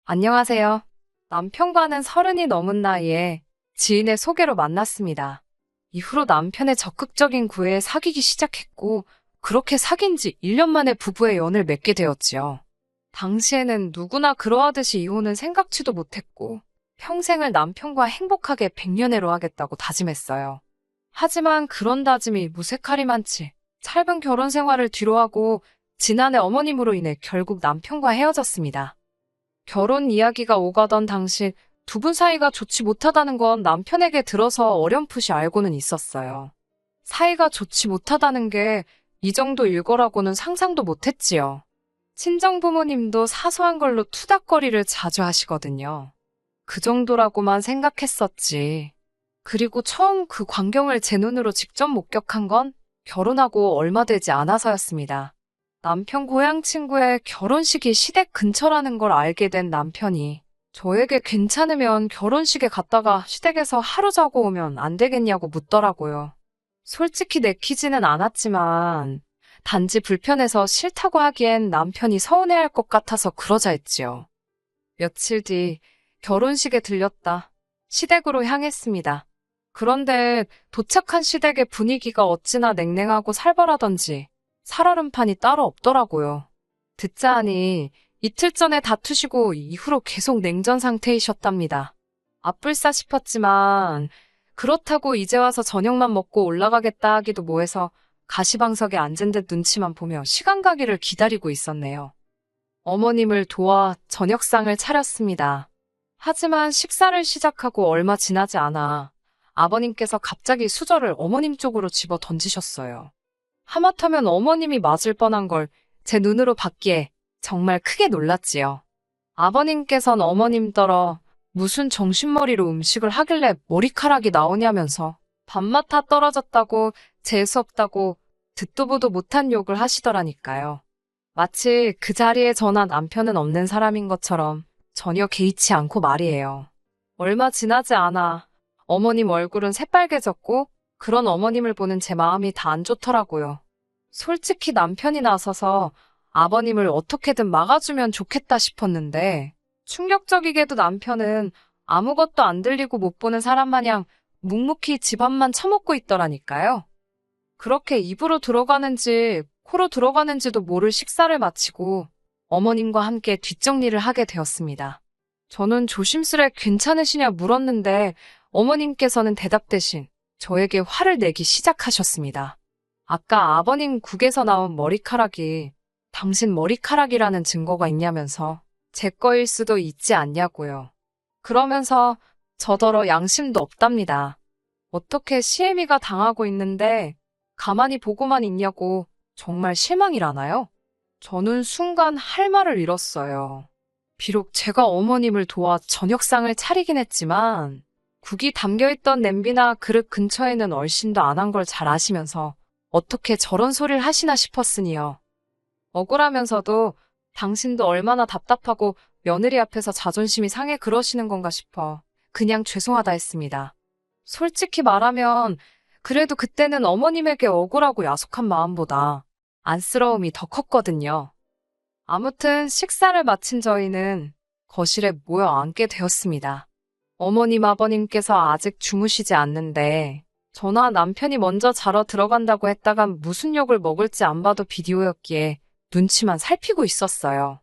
안녕하세요. 남편과는 30이 넘은 나이에 지인의 소개로 만났습니다. 이후로 남편의 적극적인 구애에 사귀기 시작했고, 그렇게 사귄 지 1년 만에 부부의 연을 맺게 되었지요. 당시에는 누구나 그러하듯이 이혼은 생각지도 못했고, 평생을 남편과 행복하게 백년해로 하겠다고 다짐했어요. 하지만 그런 다짐이 무색하리만치 짧은 결혼 생활을 뒤로하고 지난해 어머님으로 인해 결국 남편과 헤어졌습니다. 결혼 이야기가 오가던 당시 두 분 사이가 좋지 못하다는 건 남편에게 들어서 어렴풋이 알고는 있었어요. 사이가 좋지 못하다는 게 이 정도 일거라고는 상상도 못했지요. 친정 부모님도 사소한 걸로 투닥거리를 자주 하시거든요. 그 정도라고만 생각했었지. 그리고 처음 그 광경을 제 눈으로 직접 목격한 건 결혼하고 얼마 되지 않아서였습니다. 남편 고향 친구의 결혼식이 시댁 근처라는 걸 알게 된 남편이 저에게 괜찮으면 결혼식에 갔다가 시댁에서 하루 자고 오면 안 되겠냐고 묻더라고요. 솔직히 내키지는 않았지만 단지 불편해서 싫다고 하기엔 남편이 서운해할 것 같아서 그러자 했지요. 며칠 뒤 결혼식에 들렸다. 시댁으로 향했습니다. 그런데 도착한 시댁의 분위기가 어찌나 냉랭하고 살벌하던지 살얼음판이 따로 없더라고요. 듣자 하니 이틀 전에 다투시고 이후로 계속 냉전 상태이셨답니다. 아뿔싸 싶었지만 그렇다고 이제 와서 저녁만 먹고 올라가겠다 하기도 뭐해서 가시방석에 앉은 듯 눈치만 보며 시간 가기를 기다리고 있었네요. 어머님을 도와 저녁상을 차렸습니다. 하지만 식사를 시작하고 얼마 지나지 않아 아버님께서 갑자기 수저를 어머님 쪽으로 집어 던지셨어요. 하마터면 어머님이 맞을 뻔한 걸 제 눈으로 봤기에 정말 크게 놀랐지요. 아버님께선 어머님더러 무슨 정신머리로 음식을 하길래 머리카락이 나오냐면서 밥맛 다 떨어졌다고 재수없다고 듣도 보도 못한 욕을 하시더라니까요. 마치 그 자리에 저나 남편은 없는 사람인 것처럼 전혀 개의치 않고 말이에요. 얼마 지나지 않아 어머님 얼굴은 새빨개졌고 그런 어머님을 보는 제 마음이 다 안 좋더라고요. 솔직히 남편이 나서서 아버님을 어떻게든 막아주면 좋겠다 싶었는데 충격적이게도 남편은 아무것도 안 들리고 못 보는 사람 마냥 묵묵히 집안만 처먹고 있더라니까요. 그렇게 입으로 들어가는지 코로 들어가는지도 모를 식사를 마치고 어머님과 함께 뒷정리를 하게 되었습니다. 저는 조심스레 괜찮으시냐 물었는데 어머님께서는 대답 대신 저에게 화를 내기 시작하셨습니다. 아까 아버님 국에서 나온 머리카락이 당신 머리카락이라는 증거가 있냐면서 제 거일 수도 있지 않냐고요. 그러면서 저더러 양심도 없답니다. 어떻게 시애미가 당하고 있는데 가만히 보고만 있냐고 정말 실망이라나요? 저는 순간 할 말을 잃었어요. 비록 제가 어머님을 도와 저녁상을 차리긴 했지만 국이 담겨있던 냄비나 그릇 근처에는 얼씬도 안 한 걸 잘 아시면서 어떻게 저런 소리를 하시나 싶었으니요. 억울하면서도 당신도 얼마나 답답하고 며느리 앞에서 자존심이 상해 그러시는 건가 싶어 그냥 죄송하다 했습니다. 솔직히 말하면 그래도 그때는 어머님에게 억울하고 야속한 마음보다 안쓰러움이 더 컸거든요. 아무튼 식사를 마친 저희는 거실에 모여 앉게 되었습니다. 어머님 아버님께서 아직 주무시지 않는데 저나 남편이 먼저 자러 들어간다고 했다간 무슨 욕을 먹을지 안 봐도 비디오였기에 눈치만 살피고 있었어요.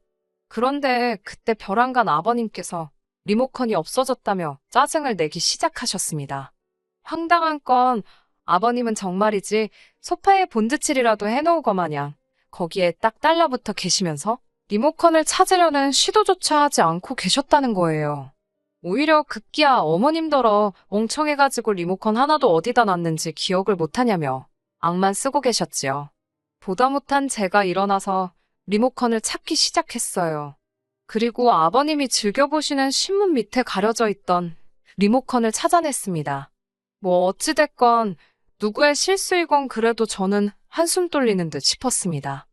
그런데 그때 벼랑간 아버님께서 리모컨이 없어졌다며 짜증을 내기 시작하셨습니다. 황당한 건 아버님은 정말이지 소파에 본드칠이라도 해놓으거 마냥 거기에 딱 달라붙어 계시면서 리모컨을 찾으려는 시도조차 하지 않고 계셨다는 거예요. 오히려 급기야 어머님더러 멍청해가지고 리모컨 하나도 어디다 놨는지 기억을 못하냐며 악만 쓰고 계셨지요. 보다 못한 제가 일어나서 리모컨을 찾기 시작했어요. 그리고 아버님이 즐겨보시는 신문 밑에 가려져 있던 리모컨을 찾아냈습니다. 뭐 어찌됐건 누구의 실수이건 그래도 저는 한숨 돌리는 듯 싶었습니다.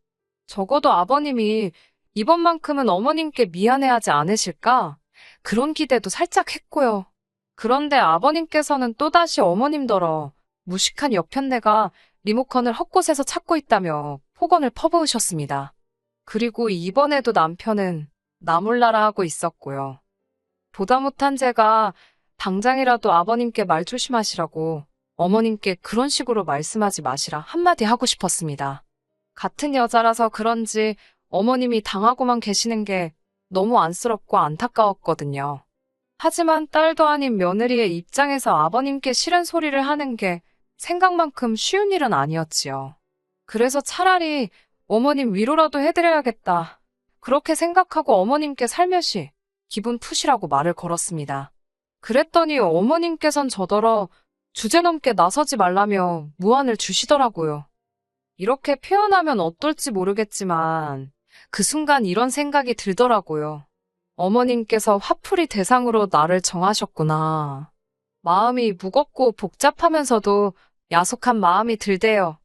적어도 아버님이 이번만큼은 어머님께 미안해하지 않으실까? 그런 기대도 살짝 했고요. 그런데 아버님께서는 또다시 어머님더러 무식한 여편네가 리모컨을 헛곳에서 찾고 있다며 폭언을 퍼부으셨습니다. 그리고 이번에도 남편은 나 몰라라 하고 있었고요. 보다 못한 제가 당장이라도 아버님께 말 조심하시라고 어머님께 그런 식으로 말씀하지 마시라 한마디 하고 싶었습니다. 같은 여자라서 그런지 어머님이 당하고만 계시는 게 너무 안쓰럽고 안타까웠거든요. 하지만 딸도 아닌 며느리의 입장에서 아버님께 싫은 소리를 하는 게 생각만큼 쉬운 일은 아니었지요. 그래서 차라리 어머님 위로라도 해드려야겠다. 그렇게 생각하고 어머님께 살며시 기분 푸시라고 말을 걸었습니다. 그랬더니 어머님께선 저더러 주제넘게 나서지 말라며 무안을 주시더라고요. 이렇게 표현하면 어떨지 모르겠지만 그 순간 이런 생각이 들더라고요. 어머님께서 화풀이 대상으로 나를 정하셨구나. 마음이 무겁고 복잡하면서도 야속한 마음이 들대요.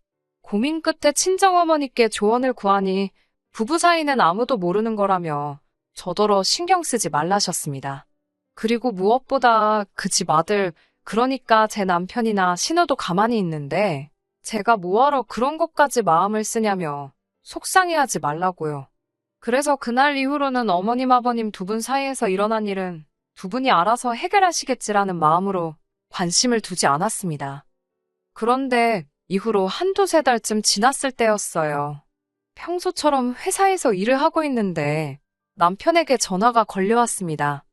고민 끝에 친정어머니께 조언을 구하니 부부 사이는 아무도 모르는 거라며 저더러 신경 쓰지 말라셨습니다. 그리고 무엇보다 그 집 아들, 그러니까 제 남편이나 신우도 가만히 있는데 제가 뭐하러 그런 것까지 마음을 쓰냐며 속상해하지 말라고요. 그래서 그날 이후로는 어머님 아버님 두 분 사이에서 일어난 일은 두 분이 알아서 해결하시겠지라는 마음으로 관심을 두지 않았습니다. 그런데 이후로 한두 세 달쯤 지났을 때였어요. 평소처럼 회사에서 일을 하고 있는데 남편에게 전화가 걸려왔습니다.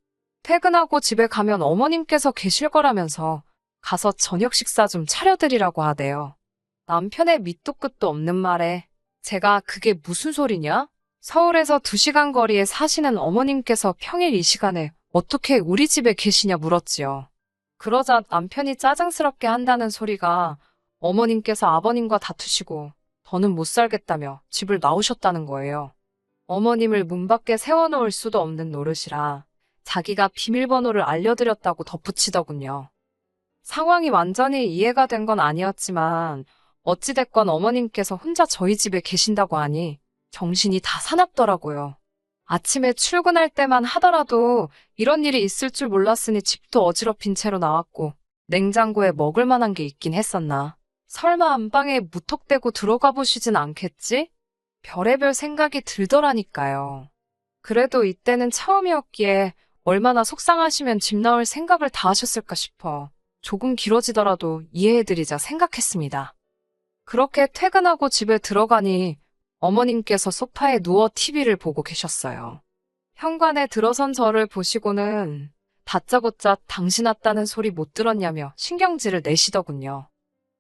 퇴근하고 집에 가면 어머님께서 계실 거라면서 가서 저녁 식사 좀 차려드리라고 하대요. 남편의 밑도 끝도 없는 말에 제가 그게 무슨 소리냐? 서울에서 2시간 거리에 사시는 어머님께서 평일 이 시간에 어떻게 우리 집에 계시냐 물었지요. 그러자 남편이 짜증스럽게 한다는 소리가 어머님께서 아버님과 다투시고 더는 못 살겠다며 집을 나오셨다는 거예요. 어머님을 문 밖에 세워놓을 수도 없는 노릇이라 자기가 비밀번호를 알려드렸다고 덧붙이더군요. 상황이 완전히 이해가 된 건 아니었지만 어찌됐건 어머님께서 혼자 저희 집에 계신다고 하니 정신이 다 사납더라고요. 아침에 출근할 때만 하더라도 이런 일이 있을 줄 몰랐으니 집도 어지럽힌 채로 나왔고 냉장고에 먹을 만한 게 있긴 했었나. 설마 안방에 무턱대고 들어가 보시진 않겠지? 별의별 생각이 들더라니까요. 그래도 이때는 처음이었기에 얼마나 속상하시면 집 나올 생각을 다 하셨을까 싶어 조금 길어지더라도 이해해드리자 생각했습니다. 그렇게 퇴근하고 집에 들어가니 어머님께서 소파에 누워 TV를 보고 계셨어요. 현관에 들어선 저를 보시고는 다짜고짜 당신 왔다는 소리 못 들었냐며 신경질을 내시더군요.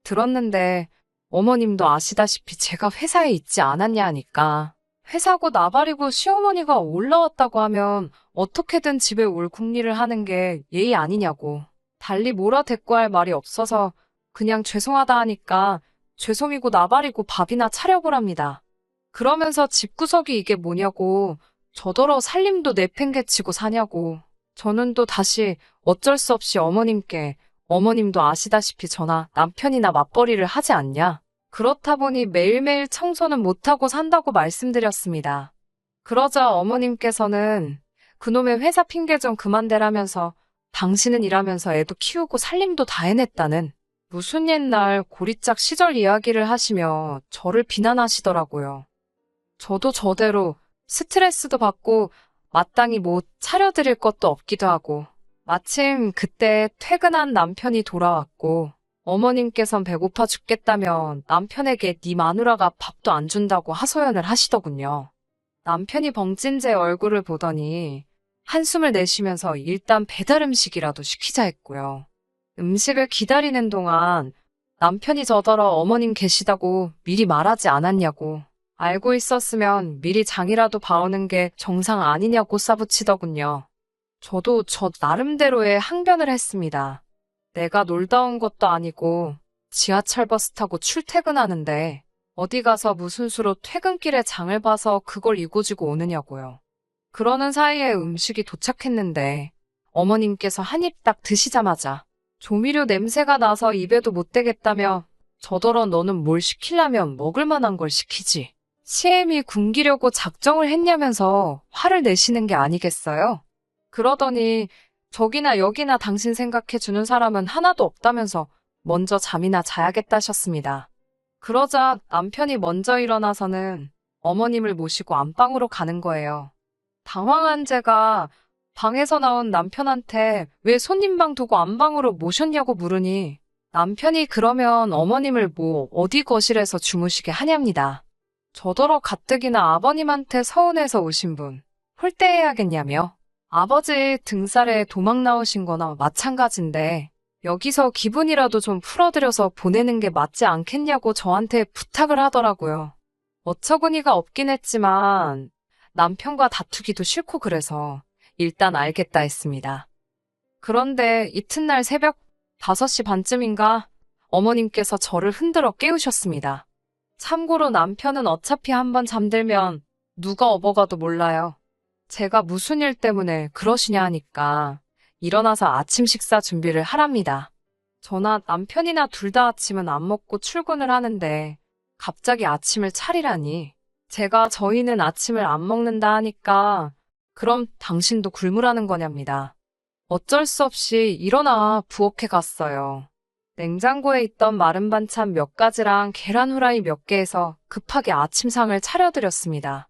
들었는데 어머님도 아시다시피 제가 회사에 있지 않았냐 하니까 회사고 나발이고 시어머니가 올라왔다고 하면 어떻게든 집에 올 궁리를 하는 게 예의 아니냐고. 달리 뭐라 대꾸할 말이 없어서 그냥 죄송하다 하니까 죄송이고 나발이고 밥이나 차려보랍니다. 그러면서 집구석이 이게 뭐냐고 저더러 살림도 내팽개치고 사냐고. 저는 또 다시 어쩔 수 없이 어머님께 어머님도 아시다시피 저나 남편이나 맞벌이를 하지 않냐. 그렇다 보니 매일매일 청소는 못하고 산다고 말씀드렸습니다. 그러자 어머님께서는 그놈의 회사 핑계 좀 그만 대라면서 당신은 일하면서 애도 키우고 살림도 다 해냈다는 무슨 옛날 고리짝 시절 이야기를 하시며 저를 비난하시더라고요. 저도 저대로 스트레스도 받고 마땅히 뭐 차려드릴 것도 없기도 하고 마침 그때 퇴근한 남편이 돌아왔고 어머님께선 배고파 죽겠다며 남편에게 네 마누라가 밥도 안 준다고 하소연을 하시더군요. 남편이 벙찐 제 얼굴을 보더니 한숨을 내쉬면서 일단 배달 음식이라도 시키자 했고요. 음식을 기다리는 동안 남편이 저더러 어머님 계시다고 미리 말하지 않았냐고 알고 있었으면 미리 장이라도 봐오는 게 정상 아니냐고 싸붙이더군요. 저도 저 나름대로의 항변을 했습니다. 내가 놀다 온 것도 아니고 지하철 버스 타고 출퇴근하는데 어디 가서 무슨 수로 퇴근길에 장을 봐서 그걸 이고지고 오느냐고요. 그러는 사이에 음식이 도착했는데 어머님께서 한 입 딱 드시자마자 조미료 냄새가 나서 입에도 못 대겠다며 저더러 너는 뭘 시키려면 먹을 만한 걸 시키지. 시엠이 굶기려고 작정을 했냐면서 화를 내시는 게 아니겠어요? 그러더니 저기나 여기나 당신 생각해주는 사람은 하나도 없다면서 먼저 잠이나 자야겠다셨습니다. 그러자 남편이 먼저 일어나서는 어머님을 모시고 안방으로 가는 거예요. 당황한 제가 방에서 나온 남편한테 왜 손님방 두고 안방으로 모셨냐고 물으니 남편이 그러면 어머님을 뭐 어디 거실에서 주무시게 하냐입니다. 저더러 가뜩이나 아버님한테 서운해서 오신 분 홀대해야겠냐며 아버지 등살에 도망 나오신 거나 마찬가지인데 여기서 기분이라도 좀 풀어드려서 보내는 게 맞지 않겠냐고 저한테 부탁을 하더라고요. 어처구니가 없긴 했지만 남편과 다투기도 싫고 그래서 일단 알겠다 했습니다. 그런데 이튿날 새벽 5시 반쯤인가 어머님께서 저를 흔들어 깨우셨습니다. 참고로 남편은 어차피 한번 잠들면 누가 업어가도 몰라요. 제가 무슨 일 때문에 그러시냐 하니까 일어나서 아침 식사 준비를 하랍니다. 저나 남편이나 둘 다 아침은 안 먹고 출근을 하는데 갑자기 아침을 차리라니 제가 저희는 아침을 안 먹는다 하니까 그럼 당신도 굶으라는 거냐입니다. 어쩔 수 없이 일어나 부엌에 갔어요. 냉장고에 있던 마른 반찬 몇 가지랑 계란 후라이 몇 개에서 급하게 아침상을 차려드렸습니다.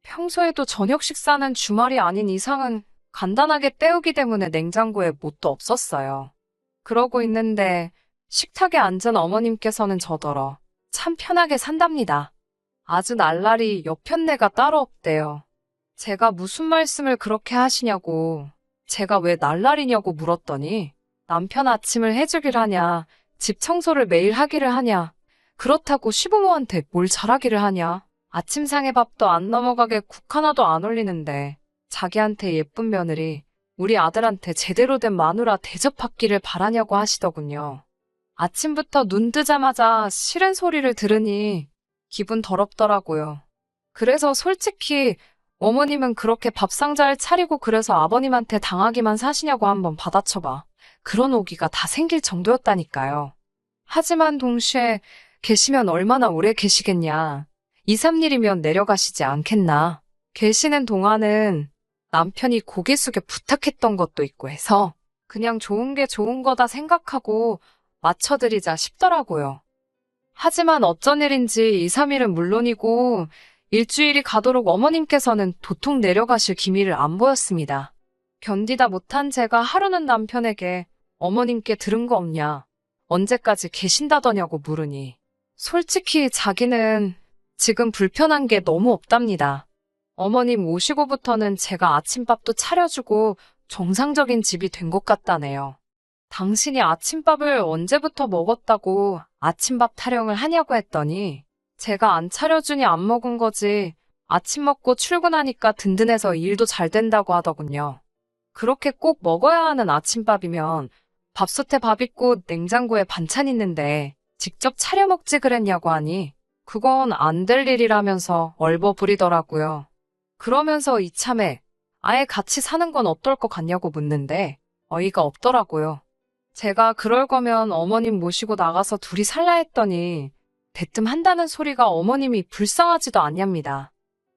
평소에도 저녁 식사는 주말이 아닌 이상은 간단하게 때우기 때문에 냉장고에 뭣도 없었어요. 그러고 있는데 식탁에 앉은 어머님께서는 저더러 참 편하게 산답니다. 아주 날라리 여편네가 따로 없대요. 제가 무슨 말씀을 그렇게 하시냐고 제가 왜 날라리냐고 물었더니 남편 아침을 해주길 하냐, 집 청소를 매일 하기를 하냐, 그렇다고 시부모한테 뭘 잘하기를 하냐, 아침상에 밥도 안 넘어가게 국 하나도 안 올리는데 자기한테 예쁜 며느리, 우리 아들한테 제대로 된 마누라 대접받기를 바라냐고 하시더군요. 아침부터 눈 뜨자마자 싫은 소리를 들으니 기분 더럽더라고요. 그래서 솔직히 어머님은 그렇게 밥상자를 차리고 그래서 아버님한테 당하기만 사시냐고 한번 받아쳐봐. 그런 오기가 다 생길 정도였다니까요. 하지만 동시에 계시면 얼마나 오래 계시겠냐. 2, 3일이면 내려가시지 않겠나. 계시는 동안은 남편이 고개 숙여 부탁했던 것도 있고 해서 그냥 좋은 게 좋은 거다 생각하고 맞춰드리자 싶더라고요. 하지만 어쩐 일인지 2, 3일은 물론이고 일주일이 가도록 어머님께서는 도통 내려가실 기미를 안 보였습니다. 견디다 못한 제가 하루는 남편에게 어머님께 들은 거 없냐, 언제까지 계신다더냐고 물으니 솔직히 자기는 지금 불편한 게 너무 없답니다. 어머님 오시고부터는 제가 아침밥도 차려주고 정상적인 집이 된 것 같다네요. 당신이 아침밥을 언제부터 먹었다고 아침밥 타령을 하냐고 했더니 제가 안 차려주니 안 먹은 거지 아침 먹고 출근하니까 든든해서 일도 잘 된다고 하더군요. 그렇게 꼭 먹어야 하는 아침밥이면 밥솥에 밥 있고 냉장고에 반찬 있는데 직접 차려 먹지 그랬냐고 하니 그건 안 될 일이라면서 얼버무리더라고요. 그러면서 이참에 아예 같이 사는 건 어떨 것 같냐고 묻는데 어이가 없더라고요. 제가 그럴 거면 어머님 모시고 나가서 둘이 살라 했더니 대뜸 한다는 소리가 어머님이 불쌍하지도 않냐입니다.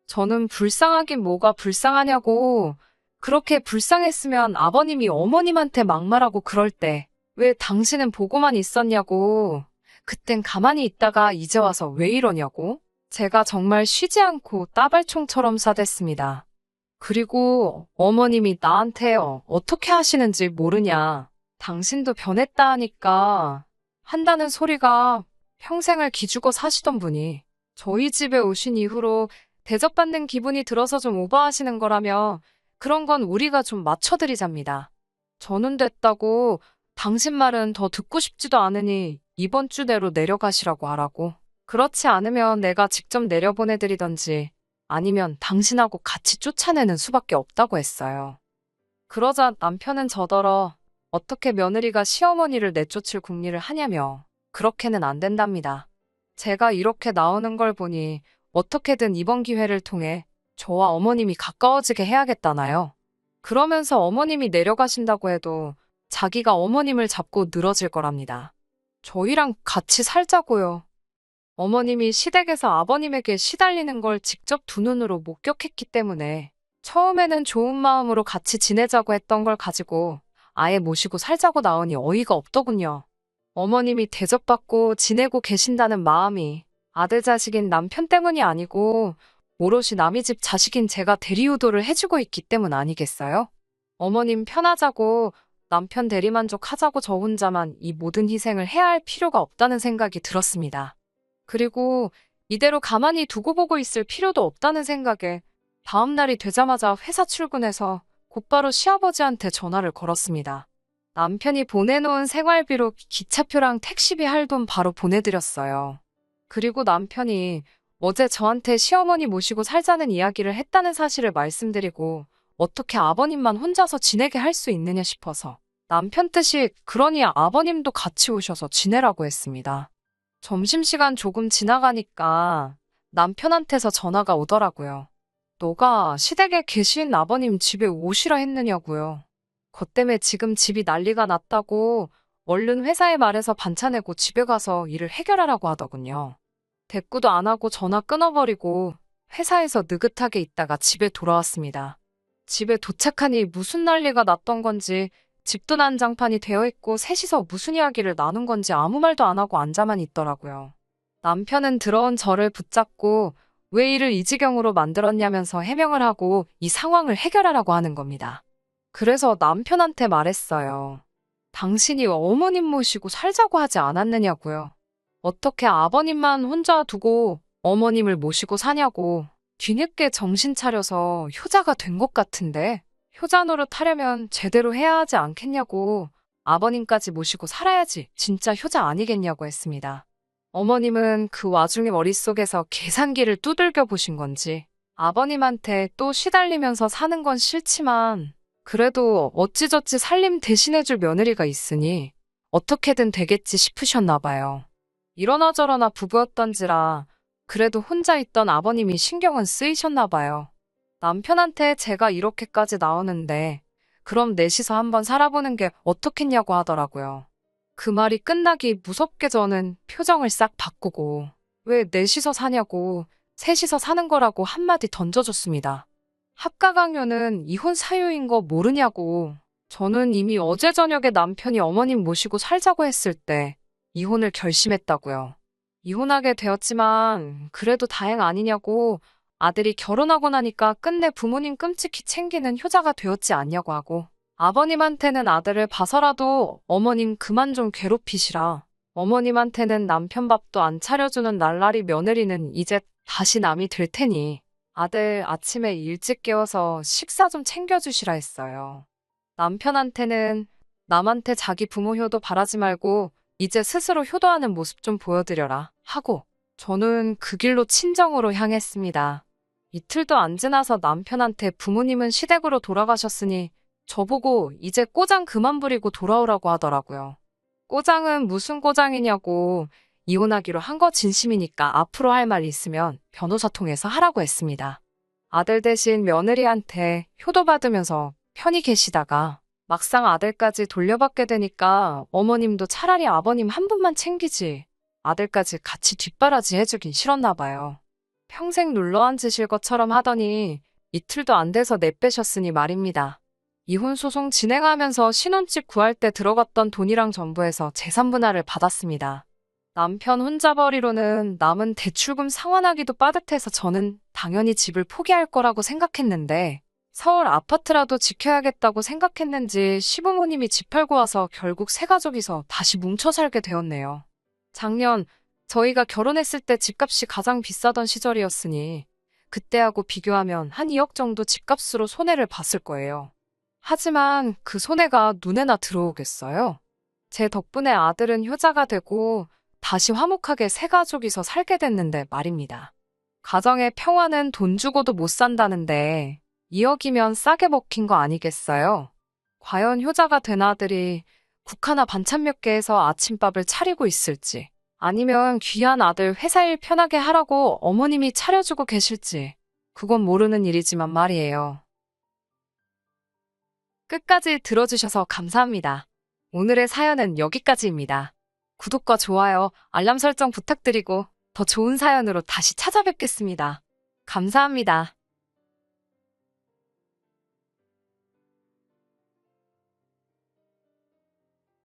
저는 불쌍하긴 뭐가 불쌍하냐고, 그렇게 불쌍했으면 아버님이 어머님한테 막말하고 그럴 때 왜 당신은 보고만 있었냐고, 그땐 가만히 있다가 이제 와서 왜 이러냐고. 제가 정말 쉬지 않고 따발총처럼 싸댔습니다. 그리고 어머님이 나한테 어떻게 하시는지 모르냐, 당신도 변했다 하니까 한다는 소리가 평생을 기죽어 사시던 분이 저희 집에 오신 이후로 대접받는 기분이 들어서 좀 오버하시는 거라며 그런 건 우리가 좀 맞춰드리잡니다. 저는 됐다고 당신 말은 더 듣고 싶지도 않으니 이번 주 내로 내려가시라고 하라고. 그렇지 않으면 내가 직접 내려보내드리던지 아니면 당신하고 같이 쫓아내는 수밖에 없다고 했어요. 그러자 남편은 저더러 어떻게 며느리가 시어머니를 내쫓을 궁리를 하냐며 그렇게는 안 된답니다. 제가 이렇게 나오는 걸 보니 어떻게든 이번 기회를 통해 저와 어머님이 가까워지게 해야겠다나요. 그러면서 어머님이 내려가신다고 해도 자기가 어머님을 잡고 늘어질 거랍니다. 저희랑 같이 살자고요. 어머님이 시댁에서 아버님에게 시달리는 걸 직접 두 눈으로 목격했기 때문에 처음에는 좋은 마음으로 같이 지내자고 했던 걸 가지고 아예 모시고 살자고 나오니 어이가 없더군요. 어머님이 대접받고 지내고 계신다는 마음이 아들 자식인 남편 때문이 아니고 오롯이 남의 집 자식인 제가 대리효도를 해주고 있기 때문 아니겠어요? 어머님 편하자고 남편 대리만족하자고 저 혼자만 이 모든 희생을 해야 할 필요가 없다는 생각이 들었습니다. 그리고 이대로 가만히 두고 보고 있을 필요도 없다는 생각에 다음 날이 되자마자 회사 출근해서 곧바로 시아버지한테 전화를 걸었습니다. 남편이 보내놓은 생활비로 기차표랑 택시비 할 돈 바로 보내드렸어요. 그리고 남편이 어제 저한테 시어머니 모시고 살자는 이야기를 했다는 사실을 말씀드리고 어떻게 아버님만 혼자서 지내게 할 수 있느냐 싶어서 남편 뜻이 그러니 아버님도 같이 오셔서 지내라고 했습니다. 점심시간 조금 지나가니까 남편한테서 전화가 오더라고요. 너가 시댁에 계신 아버님 집에 오시라 했느냐고요. 그 때문에 지금 집이 난리가 났다고 얼른 회사에 말해서 반찬내고 집에 가서 일을 해결하라고 하더군요. 대꾸도 안 하고 전화 끊어버리고 회사에서 느긋하게 있다가 집에 돌아왔습니다. 집에 도착하니 무슨 난리가 났던 건지 집도 난장판이 되어 있고 셋이서 무슨 이야기를 나눈 건지 아무 말도 안 하고 앉아만 있더라고요. 남편은 들어온 저를 붙잡고 왜 일을 이 지경으로 만들었냐면서 해명을 하고 이 상황을 해결하라고 하는 겁니다. 그래서 남편한테 말했어요. 당신이 어머님 모시고 살자고 하지 않았느냐고요. 어떻게 아버님만 혼자 두고 어머님을 모시고 사냐고. 뒤늦게 정신 차려서 효자가 된 것 같은데 효자 노릇하려면 제대로 해야 하지 않겠냐고. 아버님까지 모시고 살아야지 진짜 효자 아니겠냐고 했습니다. 어머님은 그 와중에 머릿속에서 계산기를 두들겨 보신 건지 아버님한테 또 시달리면서 사는 건 싫지만 그래도 어찌저찌 살림 대신해줄 며느리가 있으니 어떻게든 되겠지 싶으셨나 봐요. 이러나 저러나 부부였던지라 그래도 혼자 있던 아버님이 신경은 쓰이셨나 봐요. 남편한테 제가 이렇게까지 나오는데 그럼 넷이서 한번 살아보는 게 어떻겠냐고 하더라고요. 그 말이 끝나기 무섭게 저는 표정을 싹 바꾸고 왜 넷이서 사냐고 셋이서 사는 거라고 한마디 던져줬습니다. 합가강요는 이혼 사유인 거 모르냐고. 저는 이미 어제 저녁에 남편이 어머님 모시고 살자고 했을 때 이혼을 결심했다고요. 이혼하게 되었지만 그래도 다행 아니냐고. 아들이 결혼하고 나니까 끝내 부모님 끔찍히 챙기는 효자가 되었지 않냐고 하고 아버님한테는 아들을 봐서라도 어머님 그만 좀 괴롭히시라. 어머님한테는 남편 밥도 안 차려주는 날라리 며느리는 이제 다시 남이 될 테니 아들 아침에 일찍 깨워서 식사 좀 챙겨주시라 했어요. 남편한테는 남한테 자기 부모 효도 바라지 말고 이제 스스로 효도하는 모습 좀 보여드려라 하고 저는 그 길로 친정으로 향했습니다. 이틀도 안 지나서 남편한테 부모님은 시댁으로 돌아가셨으니 저보고 이제 꼬장 그만 부리고 돌아오라고 하더라고요. 꼬장은 무슨 꼬장이냐고. 이혼하기로 한 거 진심이니까 앞으로 할 말 있으면 변호사 통해서 하라고 했습니다. 아들 대신 며느리한테 효도받으면서 편히 계시다가 막상 아들까지 돌려받게 되니까 어머님도 차라리 아버님 한 분만 챙기지 아들까지 같이 뒷바라지 해주긴 싫었나 봐요. 평생 눌러앉으실 것처럼 하더니 이틀도 안 돼서 내빼셨으니 말입니다. 이혼 소송 진행하면서 신혼집 구할 때 들어갔던 돈이랑 전부해서 재산 분할을 받았습니다. 남편 혼자벌이로는 남은 대출금 상환하기도 빠듯해서 저는 당연히 집을 포기할 거라고 생각했는데 서울 아파트라도 지켜야겠다고 생각했는지 시부모님이 집 팔고 와서 결국 세 가족이서 다시 뭉쳐 살게 되었네요. 작년 저희가 결혼했을 때 집값이 가장 비싸던 시절이었으니 그때하고 비교하면 한 2억 정도 집값으로 손해를 봤을 거예요. 하지만 그 손해가 눈에나 들어오겠어요? 제 덕분에 아들은 효자가 되고 다시 화목하게 세 가족이서 살게 됐는데 말입니다. 가정의 평화는 돈 주고도 못 산다는데 2억이면 싸게 먹힌 거 아니겠어요? 과연 효자가 된 아들이 국 하나 반찬 몇 개에서 아침밥을 차리고 있을지 아니면 귀한 아들 회사 일 편하게 하라고 어머님이 차려주고 계실지 그건 모르는 일이지만 말이에요. 끝까지 들어주셔서 감사합니다. 오늘의 사연은 여기까지입니다. 구독과 좋아요, 알람 설정 부탁드리고 더 좋은 사연으로 다시 찾아뵙겠습니다. 감사합니다.